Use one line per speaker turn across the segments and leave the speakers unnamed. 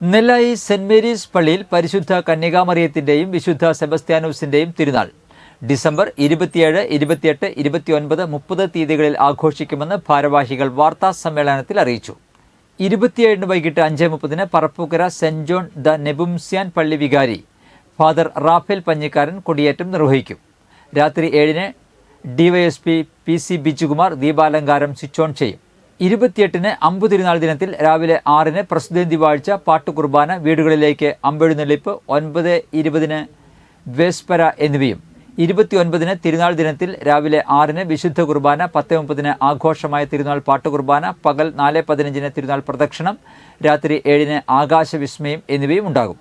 നെല്ലായി saint Mary's പള്ളിയിൽ പരിശുദ്ധ കന്യകാമറിയത്തിന്റെയും വിശുദ്ധ സെബസ്ത്യാനോസിന്റെയും തിരുനാൾ ഡിസംബർ 27, 28, 29, 30 തീയതികളിൽ ആഘോഷിക്കുമെന്ന് ഭാരവാഹികൾ വാർത്താ സമ്മേളനത്തിൽ അറിയിച്ചു. 27 വൈകിട്ട് 5:30 Parappukkara saint John the Nepomucene പള്ളി വികാരി ഫാദർ റാഫേൽ പഞ്ഞിക്കാരൻ കൊടിയേറ്റം നിർവഹിക്കും. രാത്രി 7 ഡിവൈഎസ്പി PC ബിജുകുമാർ ദീപാലങ്കാരം സ്വിച്ച് ഓൺ ചെയ്യും. 28 അമ്പുതിരുനാൾ ദിനത്തിൽ രാവിലെ 6 പ്രസിദ്ധി വാഴ്ച, പാട്ടുകുർബാന, വീടുകളിലേക്ക് അമ്പെഴുന്നള്ളിപ്പ്, 9:20 വേസ്പര എന്നിവയും 29 തിരുനാൾ ദിനത്തിൽ രാവിലെ 6 വിശുദ്ധ കുർബാന, 10:30 ആഘോഷമായ തിരുനാൾ പാട്ടുകുർബാന, പകൽ 4:15 തിരുനാൾ പ്രദക്ഷിണം, രാത്രി 7 ആകാശവിസ്മയം എന്നിവയും ഉണ്ടാകും.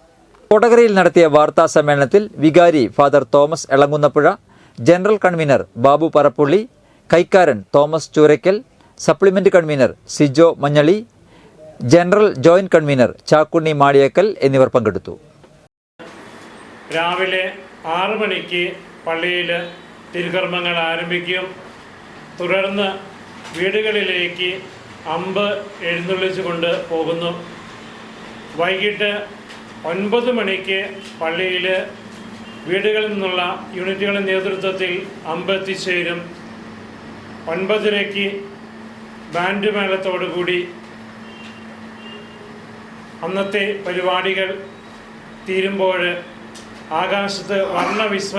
കൊടകരയിൽ നടത്തിയ വാർത്താ സമ്മേളനത്തിൽ വികാരി father Thomas Elankunnapuzha, general convener Babu Parappully, കൈക്കാരൻ Thomas Chooraykkal, supplement convener Sijo Manjali, general joint convener Chakkunni Maliyekkal എന്നിവർ പങ്കെടുത്തു.
രാവിലെ 6 മണിക്ക് പള്ളിയിൽ തിരുകർമ്മങ്ങൾ ആരംഭിക്കും. തുടർന്ന് വീടുകളിലേക്ക് അമ്പ് എഴുന്നള്ളിച്ചുകൊണ്ട് പോകുന്നു. വൈകിട്ട് 9 മണിക്ക് പള്ളിയിൽ വീടുകളിൽ നിന്നുള്ള യൂണിറ്റുകളുടെ നേതൃത്വത്തിൽ അമ്പ് എത്തിച്ചേരും. 9:30 ബാൻഡ് മേളത്തോടുകൂടി അന്നത്തെ പരിപാടികൾ തീരുമ്പോൾ ആകാശത്ത് വർണ്ണവിസ്മയം